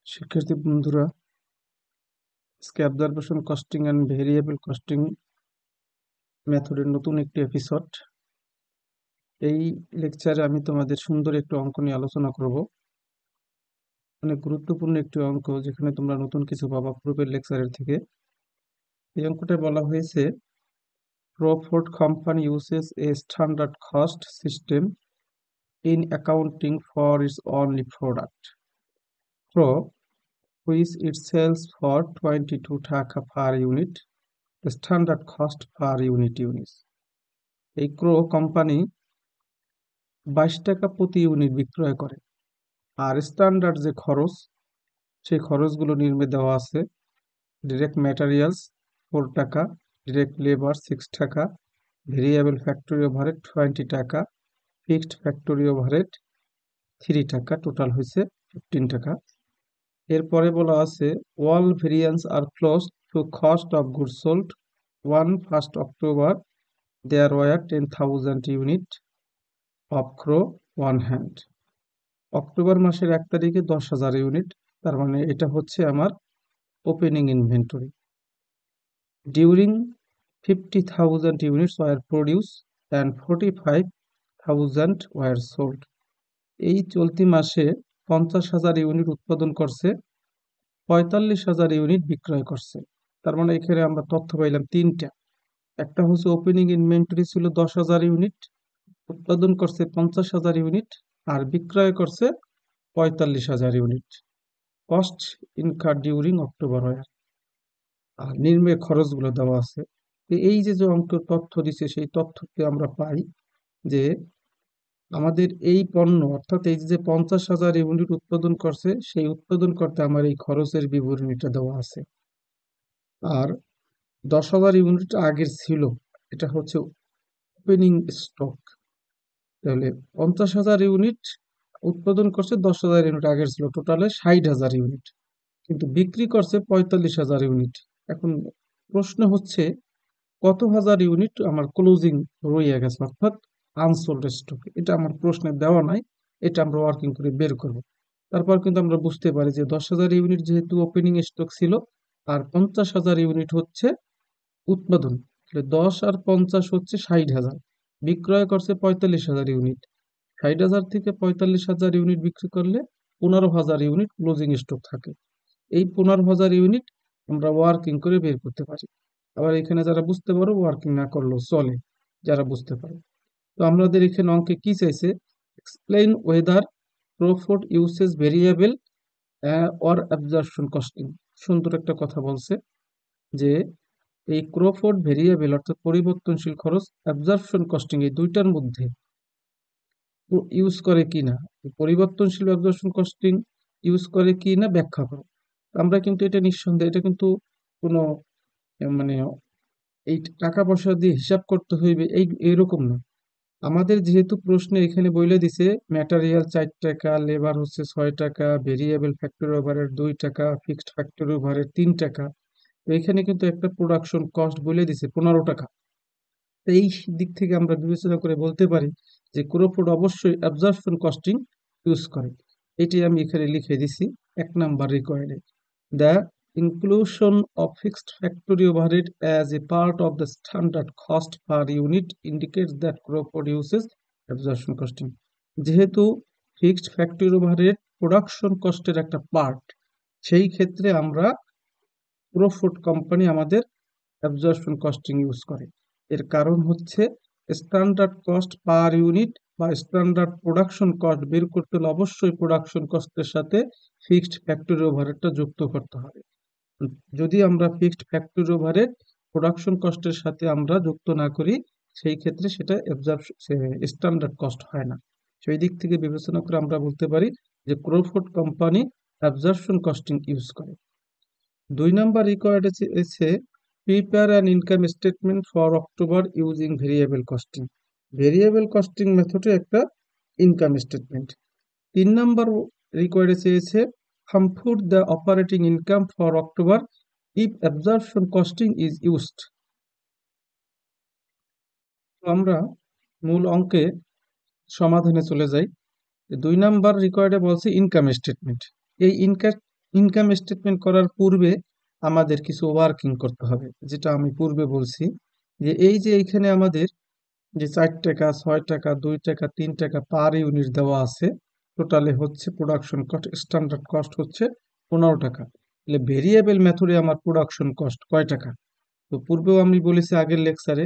শিক্ষার্থী বন্ধুরা, আজকে observation costing and variable costing মেথডের নতুন একটি এপিসোড। এই লেকচারে আমি তোমাদের সুন্দর একটি অঙ্ক নিয়ে আলোচনা করব। অনেক গুরুত্বপূর্ণ একটি অঙ্ক, যেখানে তোমরা নতুন কিছু পাবা পূর্বের লেকচারের থেকে। এই অঙ্কটায় বলা হয়েছে, Crawford company uses a standard cost system in accounting for its only product crow, which it sells for 22 টাকা per unit. The standard cost per unit. এই ক্রো কোম্পানি 22 টাকা প্রতি ইউনিট বিক্রয় করে। আর স্ট্যান্ডার্ড যে খরচ, সেই খরচগুলো নির্মে দেওয়া আছে। ডিরেক্ট ম্যাটেরিয়ালস 4 টাকা, ডিরেক্ট লেবার 6 টাকা, ভেরিয়েবল ফ্যাক্টরি ওভারহেড 20 টাকা, ফিক্সড ফ্যাক্টরি ওভারহেড 3 টাকা, টোটাল হয়েছে 15 টাকা। এরপরে বলা আছে, all variances are close to cost of goods sold 1 October. There were 10,000 unit of crow one hand. October মাসের 1 তারিখে 10,000 ইউনিট, তার মানে এটা হচ্ছে আমার opening inventory. During 50,000 units were produced and 45,000 were sold. এই চলতি মাসে 50,000 ইউনিট উৎপাদন করছে, 45,000 ইউনিট বিক্রয় করছে। তার মানে এখানে আমরা তথ্য পাইলাম তিনটা। একটা হচ্ছে ওপেনিং ইনভেন্টরি ছিল 10,000 ইউনিট, উৎপাদন করছে 50,000 ইউনিট, আর বিক্রয় করছে 45,000 unit. Cost incur during October were, আর নির্মে খরচগুলো দেওয়া আছে। এই যে অঙ্কের তথ্য দিছে, সেই তথ্যকে আমরা পাই যে আমাদের এই পণ্য, অর্থাৎ এই যে 50,000 ইউনিট উৎপাদন করছে, সেই উৎপাদন করতে আমার এই খরচের বিবরণীটা দেওয়া আছে। আর 10,000 ইউনিট আগের ছিল, এটা হচ্ছে ওপেনিং স্টক। তাহলে 50,000 ইউনিট উৎপাদন করছে, 10,000 ইউনিট আগের ছিল, টোটালে 60,000 ইউনিট, কিন্তু বিক্রি করছে 45,000 ইউনিট। এখন প্রশ্ন হচ্ছে, কত হাজার ইউনিট আমার ক্লোজিং রয়ে গেছে, অর্থাৎ আনসোল্ড স্টক। এটা আমার প্রশ্নে দেওয়া নাই, এটা আমরা ওয়ার্কিং করে বের করব। তারপর কিন্তু আমরা বুঝতে পারি যে 10,000 ইউনিট যেহেতু ওপেনিং স্টক ছিল, আর 50,000 ইউনিট হচ্ছে উৎপাদন, তাহলে 10 আর 50 হচ্ছে 60,000। বিক্রয় করছে 45,000 ইউনিট। 60,000 থেকে 45,000 ইউনিট বিক্রি করলে 15,000 ইউনিট ক্লোজিং স্টক থাকে। এই 15,000 ইউনিট আমরা ওয়ার্কিং করে বের করতে পারি। আবার এখানে যারা বুঝতে পারো, ওয়ার্কিং না করলেও চলে, যারা বুঝতে পারো। তো আমাদের এখানে অঙ্কে কি চাইছে, explain weather profit usage variable or absorption costing. সুন্দর একটা কথা বলছে যে এই ক্রোফোর্ড ভেরিয়েবল অর্থাৎ পরিবর্তনশীল খরচ, অ্যাবজর্পশন কস্টিং, এই দুইটার মধ্যে ইউজ করে কিনা, পরিবর্তনশীল অ্যাবজর্পশন কস্টিং ইউজ করে কিনা ব্যাখ্যা করো। আমরা কিন্তু এটা নিঃসন্দেহে, এটা কিন্তু কোনো মানে এই টাকা পয়সা দিয়ে হিসাব করতে হইবে এইরকম না। আমাদের যেহেতু প্রশ্নে এখানে বলে দিছে ম্যাটেরিয়াল 4 টাকা, লেবার হচ্ছে 6 টাকা, ভেরিয়েবল ফ্যাক্টরি ওভারহেড 2 টাকা, ফিক্সড ফ্যাক্টরি ওভারহেড 3 টাকা, তো এখানে কিন্তু একটা প্রোডাকশন কস্ট বলে দিছে 15 টাকা। তো এই দিক থেকে আমরা বিবেচনা করে বলতে পারি যে ক্রোফোর্ড অবশ্যই অ্যাবজর্পশন কস্টিং ইউজ করে। এটি আমি এখানে লিখে দিছি 1 নাম্বার রিকোয়ার্ডে। The inclusion of fixed factory overhead as a part of the standard cost per unit indicates that Crawford uses absorption costing. যেহেতু ফিক্সড ফ্যাক্টরি ওভারহেড প্রোডাকশন কস্টের একটা পার্ট, সেই ক্ষেত্রে আমরা ক্রফোর্ড কোম্পানি আমাদের অ্যাবজর্পশন কস্টিং ইউজ করে। এর কারণ হচ্ছে স্ট্যান্ডার্ড কস্ট পার ইউনিট বা স্ট্যান্ডার্ড প্রোডাকশন কস্ট বের করতে হলে অবশ্যই প্রোডাকশন কস্টের সাথে ফিক্সড ফ্যাক্টরি ওভারহেডটা যুক্ত করতে হবে। যদি আমরা ফিক্সড ফ্যাক্টরি ওভারহেড প্রোডাকশন কস্টের সাথে আমরা যুক্ত না করি, সেই ক্ষেত্রে সেটা স্ট্যান্ডার্ড কস্ট হয় না। সেই দিক থেকে বিবেচনা করে আমরা বলতে পারি যে ক্রোফোর্ড কোম্পানি অ্যাবজর্পশন কস্টিং ইউজ করে। 2 নাম্বার রিকোয়ার্ড আছে prepare an income statement for October using variable costing. Variable costing মেথডে একটা ইনকাম স্টেটমেন্ট। 3 নাম্বার রিকোয়ার্ড চেয়েছে compute the operating income for October if absorption costing is used. আমরা মূল অঙ্কে সমাধানে চলে যাই। 2 নাম্বার রিকোয়ার্ডে বলছে ইনকাম স্টেটমেন্ট। এই ইনকাম স্টেটমেন্ট করার পূর্বে আমাদের কিছু ওয়ার্কিং করতে হবে, যেটা আমি পূর্বে বলছি যে এই যে এইখানে আমাদের যে 4 টাকা, 6 টাকা, 2 টাকা, 3 টাকা পার ইউনিট দেওয়া আছে, টোটালে হচ্ছে প্রোডাকশন কস্ট, স্ট্যান্ডার্ড কস্ট হচ্ছে 15 টাকা। তাহলে ভেরিয়েবল মেথডে আমার প্রোডাকশন কস্ট কয় টাকা? তো পূর্বেও আমি বলেছি আগের লেকচারে,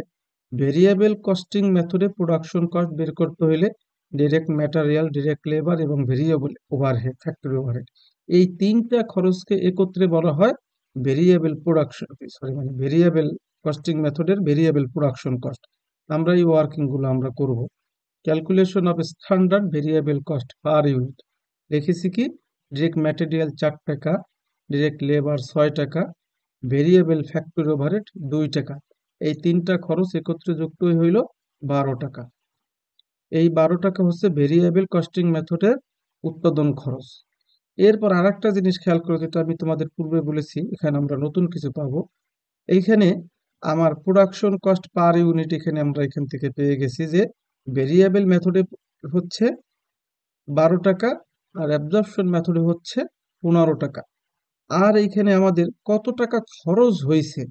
ভেরিয়েবল কস্টিং মেথডে প্রোডাকশন কস্ট বের করতে হলে ডিরেক্ট ম্যাটেরিয়াল, ডিরেক্ট লেবার এবং ভেরিয়েবল ওভারহেড, ফ্যাক্টরি ওভারহেড, এই তিনটা খরচকে একত্রে বলা হয় ভেরিয়েবল প্রোডাকশন, সরি মানে ভেরিয়েবল কস্টিং মেথডের ভেরিয়েবল প্রোডাকশন কস্ট। আমরা এই ওয়ার্কিং গুলো আমরা করব। Calculation of standard variable cost per unit লিখেছি কি, ডিরেক্ট ম্যাটেরিয়াল 4 টাকা, ডিরেক্ট লেবার 6 টাকা, ভেরিয়েবল ফ্যাক্টরি ওভারহেড 2 টাকা। এই তিনটা খরচ একত্রে যুক্ত হইল 12 টাকা। এই 12 টাকা হচ্ছে ভেরিয়েবল কস্টিং মেথডের উৎপাদন খরচ। এরপর আর একটা জিনিস খেয়াল করো, যেটা আমি তোমাদের পূর্বে বলেছি, এখানে আমরা নতুন কিছু পাবো। এইখানে আমার প্রোডাকশন কস্ট পার ইউনিট এখানে আমরা এখান থেকে পেয়ে গেছি যে ভেরিয়েবল মেথডে হচ্ছে 12 টাকা, আর অ্যাবজর্পশন মেথডে হচ্ছে 15 টাকা। আর এইখানে আমাদের কত টাকা খরচ হয়েছে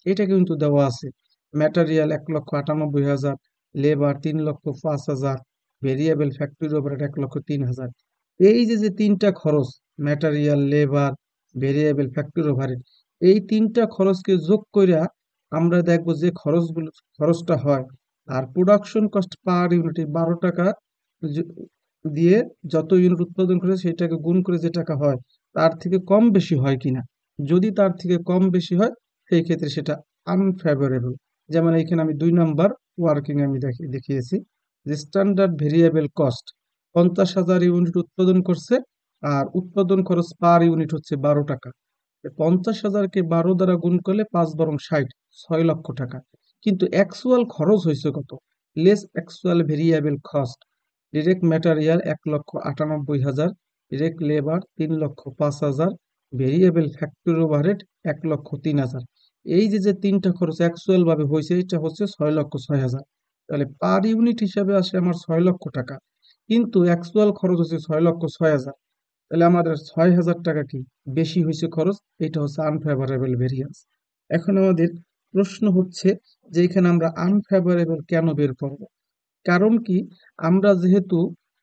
এটা কিন্তু দেওয়া আছে। Material 1,98,000, labour 3,05,000, variable factory overhead 1,03,000। এই যে যে তিনটা খরচ, material, labour, variable factory overhead, এই তিনটা খরচকে যোগ কইরা আমরা দেখব যে খরচটা হয়। আর প্রোডাকশন কস্ট পার ইউনিট 12 টাকা দিয়ে যত ইউনিট উৎপাদন করে সেটাকে গুণ করে যে টাকা হয়, তার থেকে কম বেশি হয় কিনা। যদি তার থেকে কম বেশি হয় সেই ক্ষেত্রে সেটা আনফেভারেবল। যেমন এইখানে আমি 2 নাম্বার ওয়ার্কিং আমি দেখিয়েছি যে স্ট্যান্ডার্ড ভেরিয়েবল কস্ট 50,000 ইউনিট উৎপাদন করছে, আর উৎপাদন খরচ পার ইউনিট হচ্ছে 12 টাকা। 50,000কে 12 দ্বারা গুণ করলে 5 × 60, 6 লক্ষ টাকা। কিন্তু অ্যাকচুয়াল খরচ হয়েছে কত? Less actual variable cost, direct material 1,98,000, direct labour 3,05,000, variable factory overhead 1,03,000। এই যে যে তিনটা খরচ অ্যাকচুয়াল ভাবে হয়েছে এটা হচ্ছে 6,06,000। তাহলে পার ইউনিট হিসাবে আসে আমার 6 লক্ষ টাকা, কিন্তু অ্যাকচুয়াল খরচ হচ্ছে 6,06,000। তাহলে আমাদের 6,000 টাকা কি বেশি হয়েছে খরচ, এটা হচ্ছে আনফেভারেবল ভেরিয়েন্স। এখন আমাদের প্রশ্ন হচ্ছে যে এখানে আমরা আনফেভারেবল কেন বের করব? কারণ কি, আমরা যেহেতু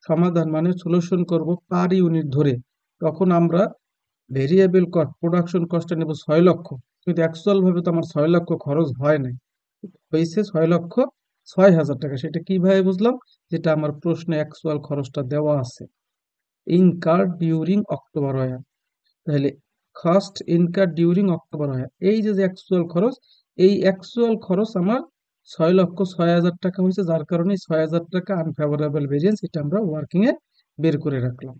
সমাধান মানে সলিউশন করব পার ইউনিট ধরে, তখন আমরা ভেরিয়েবল কস্ট, প্রোডাকশন কস্টটা নেব 6 লক্ষ, কিন্তু অ্যাকচুয়াল ভাবে তো আমার 6 লক্ষ খরচ হয় নাই, হয়েছে 6,06,000 টাকা। সেটা কিভাবে বুঝলাম? যেটা আমার প্রশ্নে অ্যাকচুয়াল খরচটা দেওয়া আছে, ইনকার ডিউরিং অক্টোবর ওয়ার। তাহলে cost incur during October were, এই যে যে অ্যাকচুয়াল খরচ, এই অ্যাকচুয়াল খরচ আমার 6,06,000 টাকা হয়েছে, যার কারণে 6,000 টাকা আনফেভারেবল ভেরিয়েন্স, এটা আমরা ওয়ার্কিং এ বের করে রাখলাম।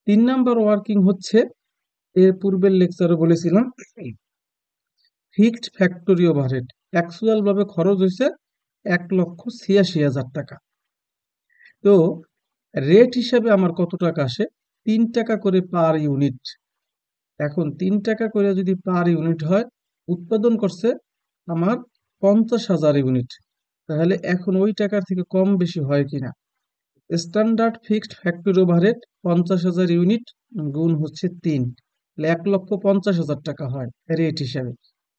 3 নাম্বার ওয়ার্কিং হচ্ছে, এর পূর্বের লেকচারে বলেছিলাম ফিক্সড ফ্যাক্টরি ওভারহেড অ্যাকচুয়াল ভাবে খরচ হয়েছে 1,86,000 টাকা। তো রেট হিসাবে আমার কত টাকা আসে? 3 টাকা করে পার ইউনিট। এখন 3 টাকা করে যদি পার ইউনিট হয়, উৎপাদন করছে আমার 50,000 ইউনিট, তাহলে এখন ওই টাকার থেকে কম বেশি হয় কিনা। Standard fixed factory overhead 50,000 unit গুণ হচ্ছে 3, তাহলে 1,50,000 টাকা হয় রেট হিসাবে।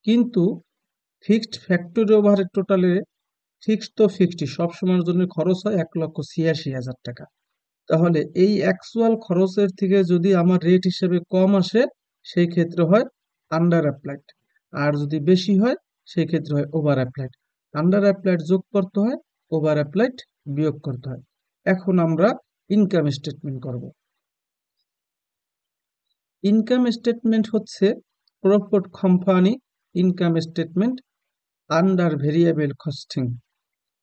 কিন্তু ফিক্সড ফ্যাক্টরি ওভারহেড টোটালে ফিক্সড তো ফিক্সডই, সবসময়ের জন্য খরচ হয় 1,86,000 টাকা। তাহলে এই অ্যাকচুয়াল খরচের থেকে যদি আমার রেট হিসেবে কম আসে, সেই ক্ষেত্রে হয় আন্ডার অ্যাপ্লাইড, আর যদি বেশি হয় সেই ক্ষেত্রে হয় ওভার অ্যাপ্লাইড। আন্ডার অ্যাপ্লাইড যোগ করতে হয়, ওভার অ্যাপ্লাইড বিয়োগ করতে হয়। এখন আমরা ইনকাম স্টেটমেন্ট করব। ইনকাম স্টেটমেন্ট হচ্ছে profit company income statement under variable costing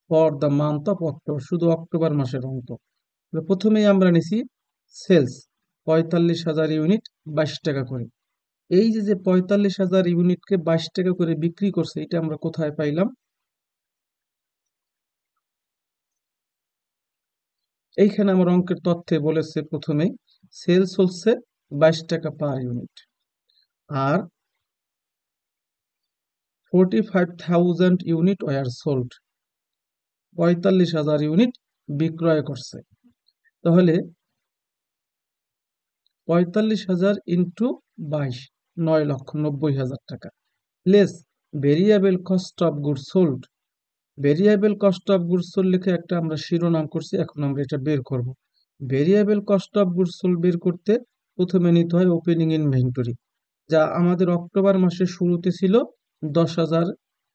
for the month of October, শুধু অক্টোবর মাসের অঙ্ক। প্রথমেই আমরা নিছি সেলস 45,000 ইউনিট 22 টাকা করে। এই যে যে 45,000 ইউনিটকে 22 টাকা করে বিক্রি করছে, এটা আমরা কোথায় পাইলাম? এইখানে আমার অঙ্কের তথ্যে বলেছে প্রথমেই সেলস হচ্ছে 22 টাকা পার ইউনিট, আর 45,000 ইউনিট ওয়ার সোল্ড, 45,000 ইউনিট বিক্রয় করছে। তাহলে 45,000 ইন্টু 22, 9,90,000 টাকা, less variable cost of goods sold. Variable cost of goods sold লিখে একটা আমরা শিরোনাম করছি, এখন আমরা এটা বের করব। Variable cost of goods sold বের করতে প্রথমে নিতে হয় ওপেনিং ইনভেন্টরি, যা আমাদের অক্টোবর মাসের শুরুতে ছিল 10,000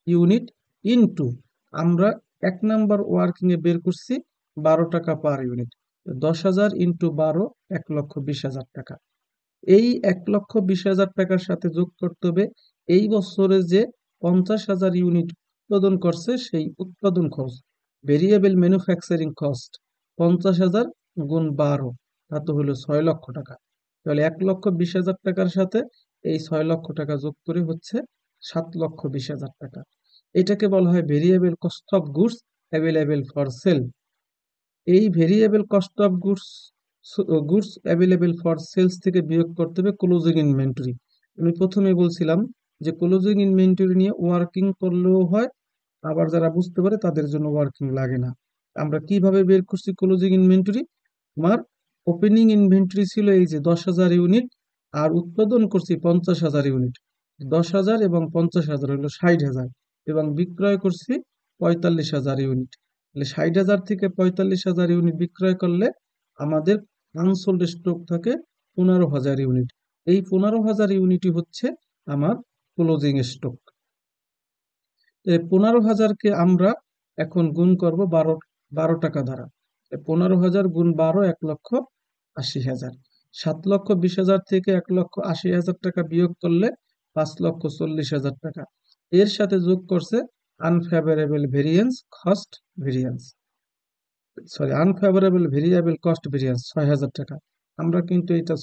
ইউনিট, ইনটু আমরা 1 নাম্বার ওয়ার্কিং এ বের করছি 12 টাকা পার ইউনিট। 10,000 ইন্টু 12, 1,20,000 টাকা। এই 1,20,000 টাকার সাথে যোগ করতে হবে এই বছরে যে 50,000 ইউনিট উৎপাদন করছে সেই উৎপাদন খরচ, ভেরিয়েবল ম্যানুফ্যাকচারিং কস্ট। 50,000 গুণ 12, তা তো হলো 6 লক্ষ টাকা। তাহলে 1,20,000 টাকার সাথে এই 6 লক্ষ টাকা যোগ করে হচ্ছে 7,20,000 টাকা। এটাকে বলা হয় variable cost of goods available for sale. এই variable cost of goods available for sales থেকে বিয়োগ করতে হবে ক্লোজিং ইনভেন্টরি। আমি প্রথমে বলছিলাম যে ক্লোজিং ইনভেন্টরি নিয়ে ওয়ার্কিং করলেও হয়, আবার যারা বুঝতে পারে তাদের জন্য ওয়ার্কিং লাগে না। আমরা কিভাবে বের করছি ক্লোজিং ইনভেন্টরি? আমার ওপেনিং ইনভেন্টরি ছিল এই যে 10,000 ইউনিট, আর উৎপাদন করছি 50,000 ইউনিট। 10,000 এবং 50,000 হলো 60,000, এবং বিক্রয় করছি 45,000 ইউনিট। তাহলে 60,000 থেকে 45,000 ইউনিট বিক্রয় করলে আমাদের আনসোল্ড স্টক থাকে 15,000 ইউনিট। এই 15,000 ইউনিটই হচ্ছে আমার ক্লোজিং স্টক। 15,000কে আমরা এখন গুণ করব 12 টাকা দ্বারা। 15,000 গুণ 12, 1,80,000। 7,20,000 থেকে 1,80,000 টাকা বিয়োগ করলে 5,40,000 টাকা। এর সাথে যোগ করছে unfavourable variance cost variance, unfavourable variable cost variance 6,000 টাকা। আমরা কিন্তু এটা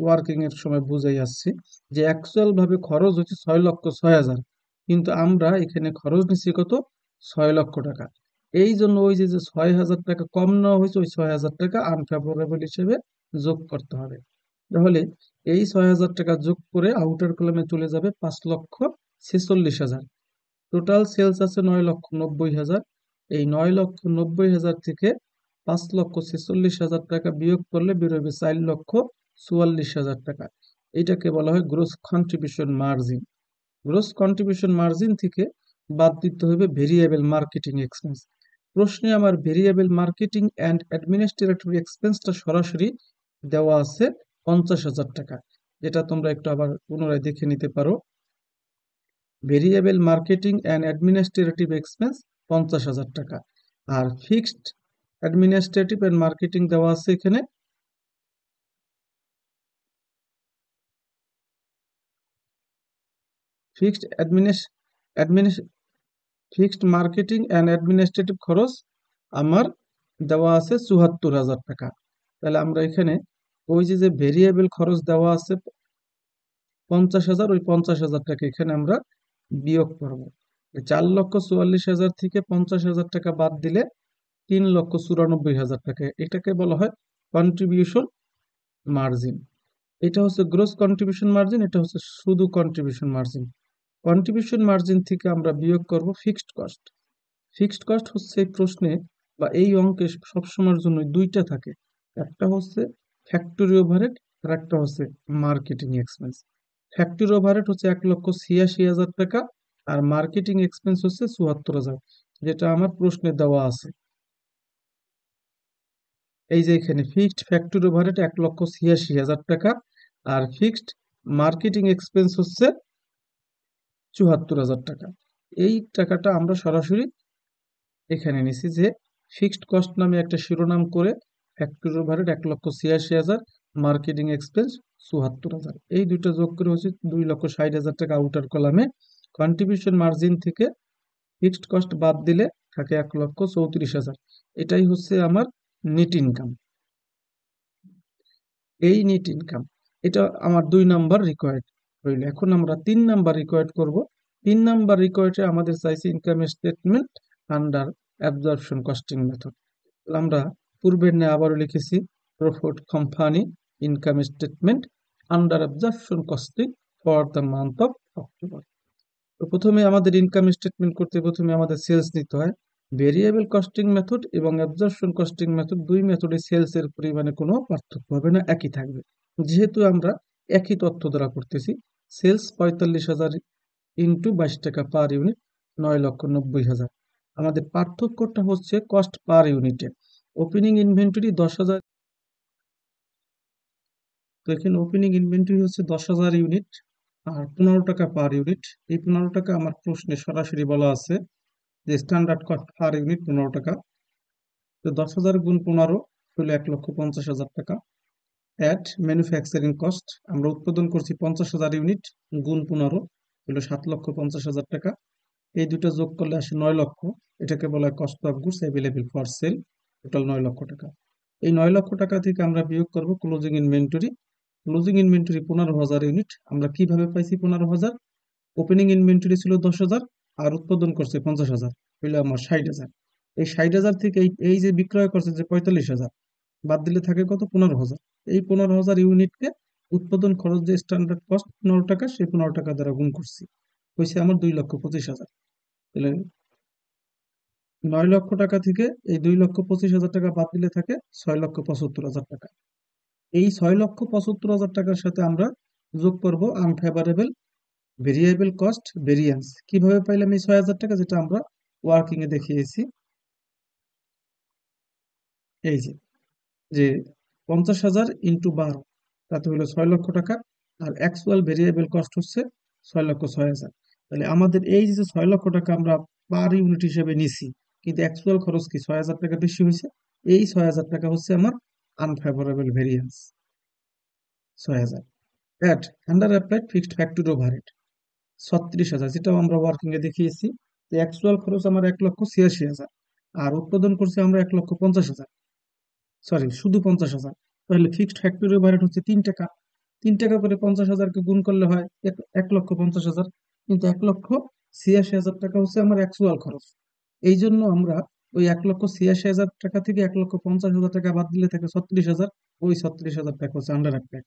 ওয়ার্কিং এর সময় বুঝাই আসছি যে অ্যাকচুয়াল ভাবে খরচ হচ্ছে 6,06,000, কিন্তু আমরা এখানে খরচ নিচ্ছি কত? 6 লক্ষ টাকা। এই জন্য ওই যে 6,000 টাকা কম নেওয়া হয়েছে, ওই 6,000 টাকা আনফেভারেবল হিসেবে যোগ করতে হবে। তাহলে এই 6,000 টাকা যোগ করে আউটার কলামে চলে যাবে 5,46,000। টোটাল সেলস আছে 9,90,000। এই 9,90,000 থেকে 5,46,000 টাকা বিয়োগ করলে বেরোবে 4,44,000 টাকা। এটাকে বলা হয় gross contribution margin. Gross contribution margin থেকে বাদ দিতে হবে ভেরিয়েবল মার্কেটিং এক্সপেন্স। প্রশ্নে আমার ভেরিয়েবল মার্কেটিং অ্যান্ড অ্যাডমিনিস্ট্রেটিভ এক্সপেন্সটা সরাসরি দেওয়া আছে 50,000 টাকা, যেটা তোমরা একটু আবার পুনরায় দেখে নিতে পারো। Variable marketing and administrative expense 50,000 টাকা, আর ফিক্সড অ্যাডমিনিস্ট্রেটিভ অ্যান্ড মার্কেটিং দেওয়া আছে এখানে ফিক্সড মার্কেটিং অ্যান্ড অ্যাডমিনিস্ট্রেটিভ খরচ আমার দেওয়া আছে 74,000 টাকা। তাহলে আমরা এখানে ওই যে ভেরিয়েবল খরচ দেওয়া আছে 50,000, ওই 50,000 টাকা এখানে আমরা বিয়োগ করব। 4,44,000 থেকে 50,000 টাকা বাদ দিলে 3,94,000 টাকা। এটাকে বলা হয় কন্ট্রিবিউশন মার্জিন। এটা হচ্ছে গ্রোস কন্ট্রিবিউশন মার্জিন, এটা হচ্ছে শুধু কন্ট্রিবিউশন মার্জিন। কন্ট্রিবিউশন মার্জিন থেকে আমরা বিয়োগ করব ফিক্সড কস্ট। ফিক্সড কস্ট হচ্ছে এই প্রশ্নে বা এই অঙ্কে সবসময়ের জন্য দুইটা থাকে, একটা হচ্ছে ফ্যাক্টরি ওভারহেড আর একটা হচ্ছে মার্কেটিং এক্সপেন্স। ফ্যাক্টরি ওভারহেড হচ্ছে 1,86,000 টাকা, আর মার্কেটিং এক্সপেন্স হচ্ছে 74,000, যেটা আমার প্রশ্নে দেওয়া আছে। এই যে এখানে ফিক্সড ফ্যাক্টরি ওভারহেড 1,86,000 টাকা, আর ফিক্সড মার্কেটিং এক্সপেন্স হচ্ছে 74,000 টাকা। এই টাকাটা আমরা সরাসরি এখানে নিছি যে ফিক্সড কস্ট নামে একটা শিরোনাম করে ফ্যাক্টরি ওভারহেড 1,86,000, মার্কেটিং এক্সপেন্স 74,000, এই দুটো যোগ করে হচ্ছে 2,60,000 টাকা আউটার কলামে। কন্ট্রিবিউশন মার্জিন থেকে ফিক্সড কস্ট বাদ দিলে থাকে 1,34,000। এটাই হচ্ছে আমার নেট ইনকাম। এই নেট ইনকাম, এটা আমার 2 নাম্বার রিকোয়ার্ড হইল। এখন আমরা 3 নাম্বার রিকোয়ার্ড করব। 3 নাম্বার রিকোয়ার্ডে আমাদের চাইছে income statement under absorption costing method. আমরা পূর্বের ন্যায় আবারও লিখেছি profit company income statement under absorption costing for the month of October. তো প্রথমে আমাদের ইনকাম স্টেটমেন্ট করতে প্রথমে আমাদের সেলস নিতে হয়। ভেরিয়েবল কস্টিং মেথড এবং অ্যাবজর্পশন কস্টিং মেথড, দুই মেথডে সেলস এর পরিমাণে কোনো পার্থক্য হবে না, একই থাকবে। যেহেতু আমরা একই তথ্য দ্বারা করতেছি, সেলস 45,000 ইন্টু 22 টাকা পার ইউনিট 9,90,000। আমাদের পার্থক্যটা হচ্ছে কস্ট পার ইউনিটে। ওপেনিং ইনভেন্টরি 10,000, তো এখানে ওপেনিং ইনভেন্টরি হচ্ছে 10,000 ইউনিট আর 15 টাকা পার ইউনিট। এই 15 টাকা আমার প্রশ্নে সরাসরি বলা আছে যে স্ট্যান্ডার্ড কস্ট পার ইউনিট 15 টাকা। তো 10,000 গুণ 15 হলো 1,50,000 টাকা। অ্যাট ম্যানুফ্যাকচারিং কস্ট, আমরা উৎপাদন করছি 50,000 ইউনিট, গুণ 15 হলো 7,50,000 টাকা। এই দুটো যোগ করলে আসে 9 লক্ষ। এটাকে বলা হয় cost of goods available for sale, total 9 লক্ষ টাকা। এই 9 লক্ষ টাকা থেকে আমরা বিয়োগ করব closing inventory. Closing inventory 15,000 unit. আমরা কিভাবে পাইছি 15,000? ওপেনিং ইনভেন্টরি ছিল 10,000 আর উৎপাদন করছে 50,000, হইলো আমার 60,000। এই 60,000 থেকে এই যে বিক্রয় করছে যে 45,000, বাদ দিলে থাকে কত? 15,000। এই 15,000 ইউনিটকে উৎপাদন খরচ যে স্ট্যান্ডার্ড কস্ট 15 টাকা, সেই 15 টাকা দ্বারা গুণ করছি, হয়েছে আমার 2,25,000। তাহলে 9 লক্ষ টাকা থেকে এই 2,25,000 টাকা বাদ দিলে থাকে 6,75,000 টাকা। এই 6,75,000 টাকার সাথে আমরা যোগ করব আনফেভারেবল ভেরিয়েবল কস্ট ভেরিয়েন্স। কিভাবে পাইলাম এই 6,000 টাকা? যেটা আমরা ওয়ার্কিং এ দেখিয়েছি, এই যে যে 50,000 ইন্টু 12, তাতে হলো 6 লক্ষ টাকা। আর অ্যাকচুয়াল ভেরিয়েবল কস্ট হচ্ছে 6,06,000। তাহলে আমাদের এই যে 6 লক্ষ টাকা আমরা পার ইউনিট হিসেবে নিছি, কিন্তু অ্যাকচুয়াল খরচ কি 6,000 টাকা বেশি হয়েছে। এই 6,000 টাকা হচ্ছে আমার unfavourable variance. 6,000 at under applied fixed factory overhead 36,000, যেটাও আমরা ওয়ার্কিং এ দেখিয়েছি। অ্যাকচুয়াল খরচ আমার 1,86,000 আর উৎপাদন করছি আমরা 1,50,000, সরি শুধু 50,000। তাহলে ফিক্সড ফ্যাক্টরি ওভারহেড হচ্ছে 3 টাকা। 3 টাকা করে 50,000-কে গুণ করলে হয় 1,50,000, কিন্তু 1,86,000 টাকা হচ্ছে আমার অ্যাকচুয়াল খরচ। এই জন্য আমরা ওই 1,86,000 টাকা থেকে 1,50,000 টাকা বাদ দিলে থাকে 36,000। ওই 36,000 টাকা হচ্ছে আন্ডার অ্যাপ্লাইড।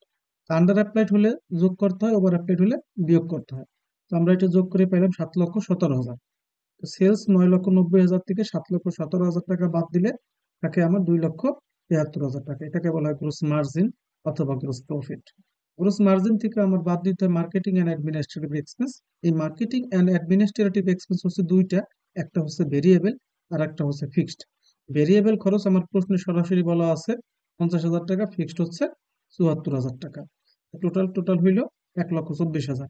আন্ডার অ্যাপ্লাইড হলে যোগ করতে হয়, ওভার অ্যাপ্লাইড হলে বিয়োগ করতে হয়। তো আমরা এটা যোগ করে পেলাম 7,17,000। সেলস 9,90,000 থেকে 7,17,000 টাকা বাদ দিলে তাকে আমার 2,73,000 টাকা। এটাকে বলা হয় গ্রোস মার্জিন অথবা গ্রোস প্রফিট। গ্রোস মার্জিন থেকে আমার বাদ দিতে হয় মার্কেটিং অ্যান্ড অ্যাডমিনিস্ট্রেটিভ এক্সপেন্স। এই মার্কেটিং অ্যান্ড অ্যাডমিনিস্ট্রেটিভ এক্সপেন্স হচ্ছে দুইটা, একটা হচ্ছে ভেরিয়েবল আর একটা হচ্ছে ফিক্সড। ভেরিয়েবল খরচ আমার প্রশ্নে সরাসরি বলা আছে 50,000 টাকা, ফিক্সড হচ্ছে 74,000 টাকা। টোটাল হইল 1,24,000।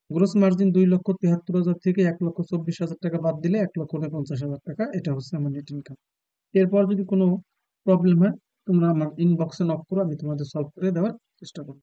গ্রোস মার্জিন 2,73,000 থেকে 1,24,000 টাকা বাদ দিলে 1,49,000 টাকা। এটা হচ্ছে আমার নেট ইনকাম। এরপর যদি কোনো প্রবলেম হয় তোমরা আমার ইনবক্সে নক করো, আমি তোমাদের সলভ করে দেওয়ার চেষ্টা করবো।